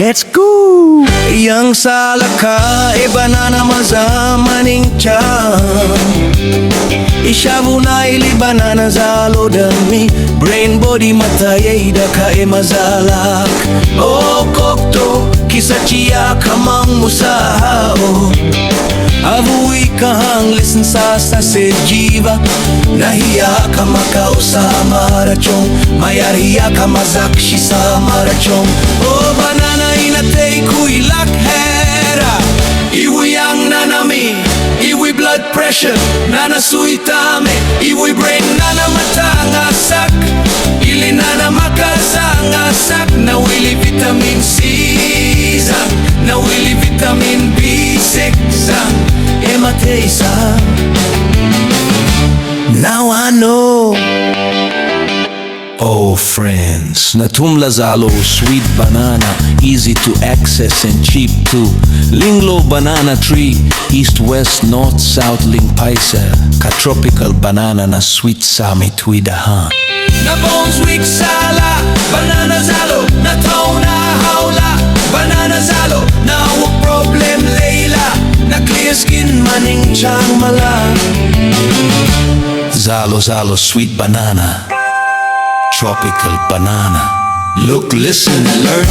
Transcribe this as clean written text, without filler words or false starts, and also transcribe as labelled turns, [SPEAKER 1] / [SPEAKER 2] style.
[SPEAKER 1] Let's go! Yang salaka e banana mazamaning cham. Ishavuna ili banana zalo dami. Brain body matayay da ka e mazalak. O kokto kisachia kamang musao. Avui kahang listen sa sejiva. Nahiya ka makausa marachong. Mayariya ka mazakshi sa marachong. O banana inatay kuilak hera. Iwi ang nanami, iwi blood pressure, nana suitame, iwi brain nana matangasak, ili nana makasangasak, na wili vitamin C sang, na wili vitamin B6 sang, ematay sang. Now I know. Oh friends, Natumla Zalo, sweet banana, easy to access and cheap too. Linglo banana tree, east, west, north, south, Lingpaisa. Ka tropical banana na sweet sami tuidahan. Na bones weak sala, banana Zalo, na tauna haula, banana Zalo, na wag problem Leila, na clear skin maning chang mala. Zalo Zalo, sweet banana. Tropical banana. Look, listen, learn.